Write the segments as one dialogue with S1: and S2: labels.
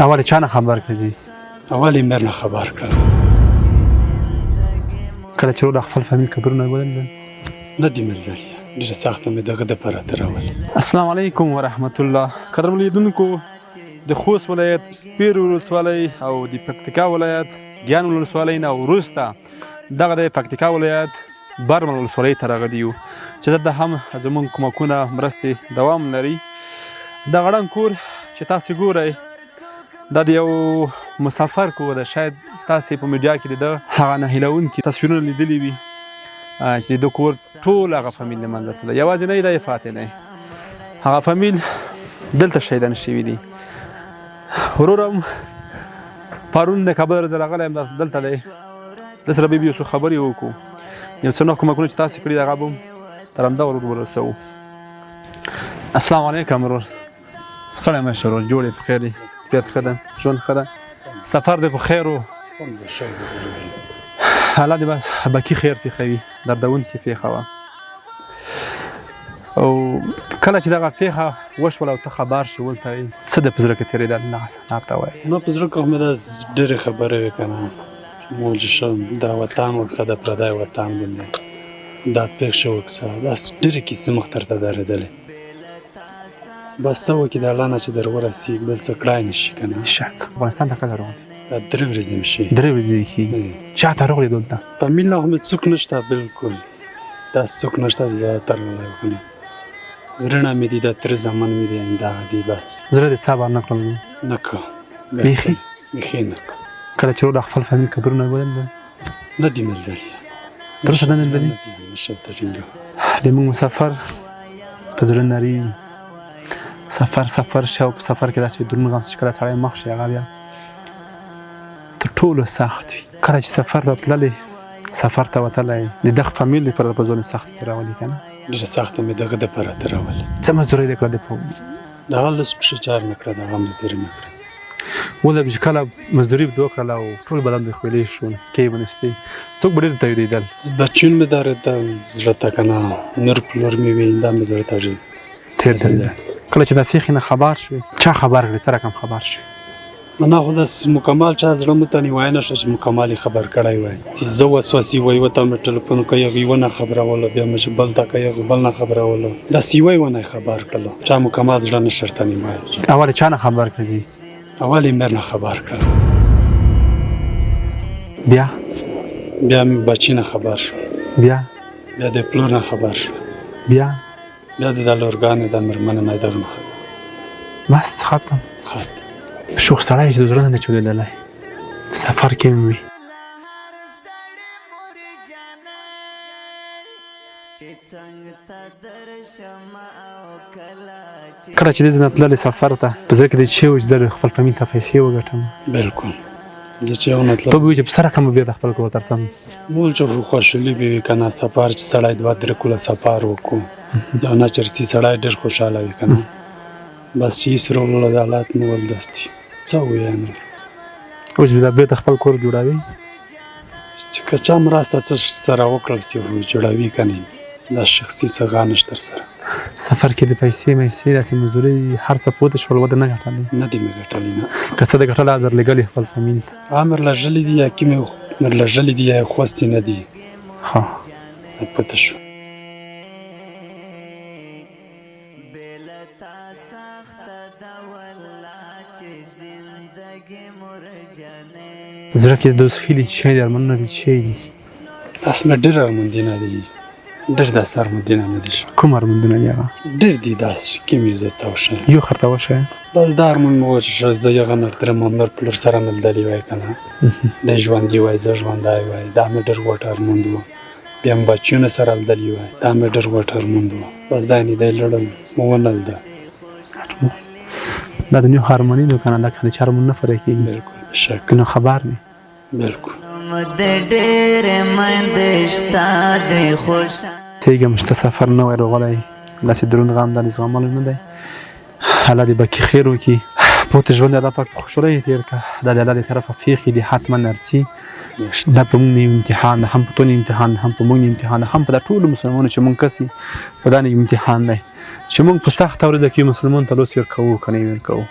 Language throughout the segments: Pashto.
S1: اول چا نه خبر کړي؟
S2: اول یې مېر نه خبر کړ.
S1: کله چې ول خپل فامیل خبرونه ولل
S2: نه دي ملګري، ډېره سخته مې دغه دپاره درول.
S1: السلام علیکم ورحمت الله. قدرمن لیدونکو، د خوست ولایت سپیر ولسوالۍ او د پکتیکا ولایت ګیان ولسوالۍ نه وروسته دغه د پکتیکا ولایت برمل ولسوالۍ ته راغلي یو چې دلته هم زموږ کومکونه مرستې دوام لري. دغه ړنګ کور چې تاسې ګورئ دا د یو مسافر کور ده. شاید تاسې په میډیا کې د ده هغه نهیلونکي تصویرونه لیدلي وي چې د ده کور ټول هغه فامیل له منځه تللی، یوازې نه دی فاتح دی، هغه فامیل دلته شهیدان شوي دي. ورور هم پرون د کابل زه راغلی یم دلته دی، ده سره به یو څو خبرې وکړو، یو څه نور کومکونه چې تاسې کړي دي هغه به هم تر همدغه ورور ورسوو. السلام علیکم ورور. سړی مه شه ورور، جوړ یې په خیر یې، طبیعت ښه ده، ژوند ښه ده، سفر دی په خیر و، الله دې بس باقي خیر پېښوي، دردونکې پېښه وه. او کله چې دغه پېښه وشوله او ته خبر شې ورته څه د په زړه کې تېرېدل دغه سهار ته وایي؟
S2: نو په زړه کې خو مې دا ډېرې خبرې وې که نه، موجه شم دا وطن وکسه د پردی وطن باندې دا پېښه وکسه، داسې ډېرې کیسې مخ ته درېدلې. بس څه وکړي د الله نه چې در ورسېږي، بل څه کړای نه شي که نه.
S1: شک افغانستان ته کله راغلی؟
S2: دا 3 ورځې مې شي.
S1: 3 ورځې کېږي. چا ته راغلی دلته؟
S2: فامیل نه خو مې څوک نشته، بلکل داسې څوک نشته چې زه تړلی وکړم. وروڼه مې دي، دا تره زامن مې دي، همدغه دي بس.
S1: زړه دې صبر نه کړل؟
S2: نه کړ
S1: بیخي
S2: بیخي نه کړ.
S1: کله چې ول خپل فامیل خبرونه ولل
S2: نه دي ملګري،
S1: تر اوسه نه لري؟
S2: نشه ټینګه
S1: د موږ مسافر په زړه نري سفر شي او په سفر کې داسې دروند غم چې کله سړی مخ شي هغه بیا تر ټولو سخت وي. کله چې سفر ته تللی، سفر ته وتلی، د دغه فامیل لپاره په ځواني سخت تېرولي که نه؟
S2: ډېره سخته مې دغه دپاره تېرول.
S1: څه مزدورۍ دې کړه د
S2: د هغه لس پښې چار نه کړه، د هغه مزدوري مې کړه.
S1: ولې چې کله مزدوري به دې وکړله او ټول بدن دې ښکلې شو، کیې به نشتې، څوک به ډېر تېرېدل؟
S2: بچیون مې درېدل زړه ته که نه، نور پلور مې وي دا مې زړه ته
S1: تېرېدل. کله چې د پېښې نه خبر شوې، چا خبر کړې، څه رقم خبر شوې؟
S2: نه خو داسې مکمل چا زړه مو ته نیوی نه شته چې مکمل یې خبر کړی وای. چې زه وسوسې وایي ورته مې ټلیفون کوي، هغه یې ونه خبرولو، بیا مې چې بل ته کوي هغه بل نه خبرولو، داسې یوه یې ونه خبر کړلو، چا مکمل زړه نه شرته نیوی.
S1: اول چا نه خبر کړي؟
S2: اول یې مېر نه خبر کړ.
S1: بیا
S2: مې بچي نه خبر شو،
S1: بیا
S2: د پلور نه خبر شو،
S1: بیا
S2: د لورګانې د مېرمنې نه دغه نه خبر.
S1: بس ختم. شوخ سړی چې د زړه نه چولېدلی، سفر کې مې وي. کله چې دې زه نه تللی سفر ته، په زړه کې دې چې و چې زه خپل فامیل ته پیسې وګټم؟
S2: بلکل زه چې ونه تلم
S1: ته به وایي چې په څه رقم به بیا د خپل کور ته ځم؟
S2: مول چې خوشحالي به وي که نه، سفر چې سړی 2-3 کاله سفر وکړو، یو نه چرسي سړی ډېر خوشحاله وي که نه. بس چې هېڅ رول د حالات مو ولدستي څه ووایه نور.
S1: اوس بیا بېرته خپل کور جوړوي؟
S2: چې که چا مرسته څه سره وکړل چې جوړوي که نه، دا شخصي څه غا نشته سره.
S1: سفر کې د پیسې میسې داسې مزدورۍ هر څه پوته شول، وده نه ګټلې؟
S2: نه دي مې ګټلې نه.
S1: که څه د ګټله درلېږلې خپل فامیل ته؟
S2: مې لږلې دي یا کې مې لږلې دي یا خوستې نه دي.
S1: ها
S2: پته شو.
S1: زړه کې د اوس هیلې چې شی دي، ارمانونه دي چې شی دي؟
S2: داسې مې ډېر ارماندونه دي، ډېر داسې ارماندونه مې دي.
S1: کوم ارمانونه دي هغه؟
S2: ډېر دي داسې چې کوم یو زه ته وښیم.
S1: یو خرته وښیه.
S2: بس دا ارمان مې و چې زه هغه نه ترم، نور پلور سره ملدلي وای که نه، دی ژوندي وای زه ژوندی وای، دا مې ډېر غوټ ارماند و. بیا مې بچیونه سره لدلي وای، دا مې ډېر غوټ ارماند و. بس دا یعنې دی لړل مو ونه لده.
S1: دا د نیو هارموني ده که نه، دا که د چا هارمون نه فرق کېږي؟
S2: بلکل بېشک
S1: که نو خبر وي.
S2: بلکل
S1: تیږه مشته سفر نه وای راغلی، داسې دروند غم دا د زغملو نه دی. الله دې باقي خیر وکړي، پوته ژوند د الله پاک په خوشحالۍ یې تېر کړه، دا د الله له طرفه پېښې دي حتما نرسي. دا په موږ نه امتحان ده، هم په تو نه امتحان ده، هم په موږ نه امتحان ده، هم په دا ټولو مسلمانانو چې موږ کسي په دا نه امتحان دی چې موږ په سخته ورځ کې مسلمان ته لوس ورکوو که نه یې ورکوو.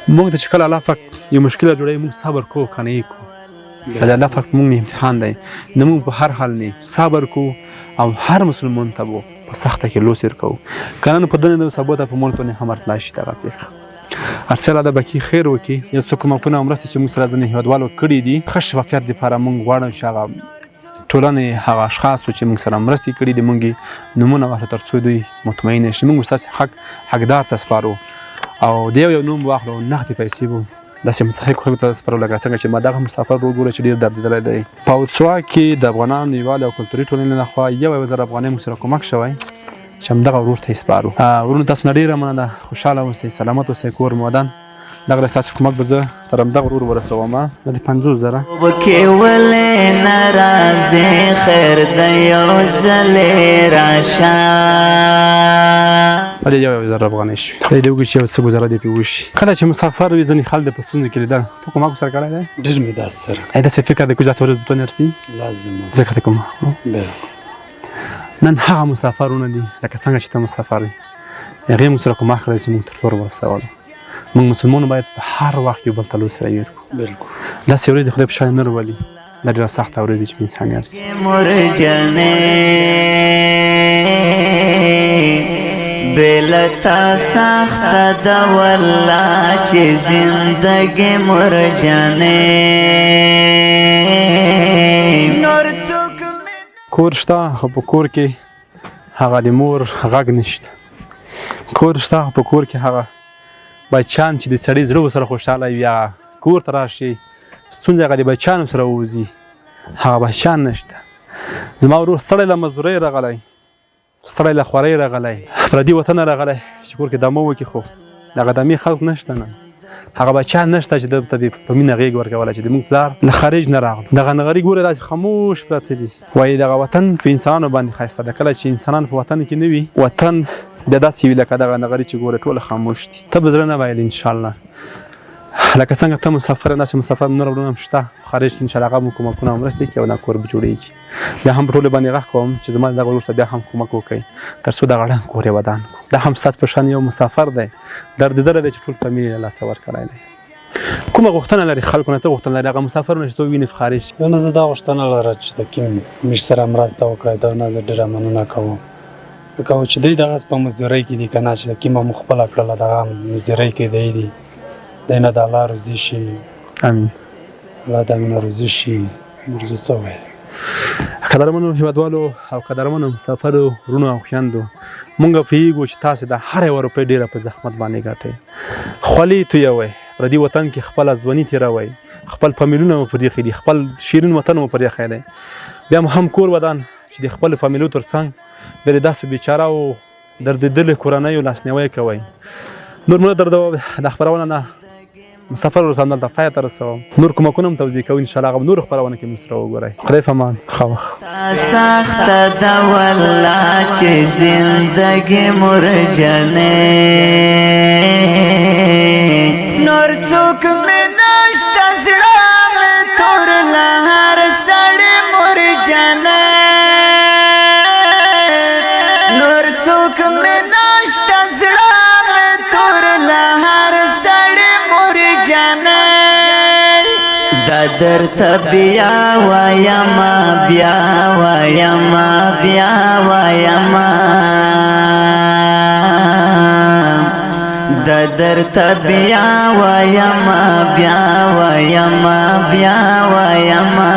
S1: موږ ته چې کله الله پاک یو مشکل جوړوي موږ صبر کوو که نه یې کوو دا د الله پاک موږ نه امتحان دی نه موږ په هر حال نه صبر کوو او هر مسلمان ته به په سخته کې لوس ورکوو که نه نو په دنیا د سبا ته په ملک باندې هم ورتلای شي دغه پېښه هر څه الله د بقي خیر وکړي یو څه کومکونه او مرستې چې موږ سره ځینې هېوادوالو کړي دي ښه شفافیت دپاره موږ غواړو چې هغه ټولنې هغه اشخاصو چې موږ سره مرستې کړي دي موږ نومونه واخلو تر څو دوی مطمئنه شي موږ ستاسې حقدار ته سپارو او د یو نوم واخلو نغدې پیسې به داسې مستحق خلکو ته سپارو لکه څنګه چې ما دغه مسافر وګوره چې ډېر دردېدلی دی په اوتسوا کې د افغانانو یووالي او کلتوري ټولنې لخوا 1000 افغانۍ موږ سره کومک شوی چې همدغه ورور ته یې سپارو ورونو تاسو نه ډېره مننه ده خوشحاله اوسئ سلامت اوسئ کور مو ودان دغه ستاسو کومک به زه تر همدغه ورور ورسوم دا د 50,000
S3: وکې ولې ناراضې خیر د یو ځلې راشه
S1: دا 1000 افغانۍ شوي دی دې وګورئ چې یو څه ګزاره دې پرې وشي کله چې مسافر وي ځینې خلک د په ستونزو کې لیدل ته کومک ورسره کړی دی
S2: ډېر مې داد سره
S1: داسې فکر دی کوم داسې ورځ به تو نرسي
S2: لازم
S1: ځکه ته کوم
S2: بالکل
S1: نن هغه مسافرونه دي لکه څنګه چې ته مسافر وي هغې موږ سره کومک کړی چې موږ تر توره ورسولو موږ مسلمانو باید په هر وخت یو بل ته لوس راویر کړو
S2: بالکل
S1: داسې ورځې د خدای په شان نه راولي دا ډېره سخته ورځ دي چې په انسان یارسي
S3: مرجنې بلتا سخته ده والله چې زندګي مرجنې نور څوک
S1: کور شته خو په کور کې هغه د مور غږ نشته کور شته خو په کور کې هغه بچیان چې د سړي زړه ورسره خوشحاله وي هغه کور ته راشي ستونزې هغه د بچیانو سره ووځي هغه بچیان نشته زما ورور ستړی له مزدورۍ راغلی ستړی له خوارۍ راغلی پردي وطنه راغلی چې کور کې دمه وکړي خو دغه دمې خلک نشته نه هغه بچیان نشته چې ده ته په مینه غېږ ورکولی چې زموږ پلار له خارج نه راغلو دغه نغري ګوره داسې خاموش پراته دي وایي دغه وطن په انسانانو باندې ښایسته ده کله چې انسانان په وطن کې نه وي وطن بیا داسې وي لکه دغه نغري چې ګوره ټوله خاموش دي ته به زړه نه وایلې انشاءالله لکه څنګه ته مسافر داسې مسافر نور وروڼه هم شته خارج کې انشاءالله هغه مو کومکونه او مرستې کوي او دا کور به جوړېږي بیا هم په ټولو باندې غږ کوم چې زما دغه ورور ته بیا هم کومک وکړئ تر څو دغه ړنګ کور یې ودان کړو دا هم ستاسو په شان یو مسافر دی دردېدلی دی چې ټول ته مینې له لاسه ورکړی دی کومه غوښتنه لري خلکو نه څه غوښتنه لري هغه مسافرونه چې څوک ویني په خارج
S2: یو نه زه دا غوښتنه لره چې د کوم موږ سره مرسته وکړی دا نه زه ډېره مننه کوم ځکه چې دوی دغه په مزدورۍ کې دي که نه چې د کومه مو خپله کړله دغه مزدورۍ کې دی دي دی نه د الله روزي شي
S1: امین
S2: الله د مینه روزي شي نور زه څه ووایم
S1: قدرمنو هیوادوالو او قدرمنو مسافرو وروڼو او خویندو مونږ پوهېږو چې تاسې د هر یوه روپۍ ډېره په زحمت باندې ګټئ خولې تویوئ پردي وطن کې خپله ځواني تېروئ خپل فامیلونه مو پرې ایښي دي خپل شیرین وطن مو پرې ایښی دی بیا مو هم کور ودان چې د خپلو فامیلو تر څنګ بیا د داسې بیچاره او دردېدلې کورنیو لاسنیوی کوئ نور مو نه دردوم دا خپرونه نه مسافر ورسره دلته پای ته رسوم نور کومکونه هم توضیح کوو انشاءالله هغه نور خپرونه کې موږ سره وګورئ خدای په امان ښه وخت
S3: سخته ده والله چې زندګي مرجنې نور څوک مې نشته زړه مې تور له هر سړي مرجنې نور څوک مې نشته زړه مې تور له هر سړي مرجنې دا درته بیا وایما بیا وایما بیا وایما دا درته بیا وایما بیا وایما بیا وایما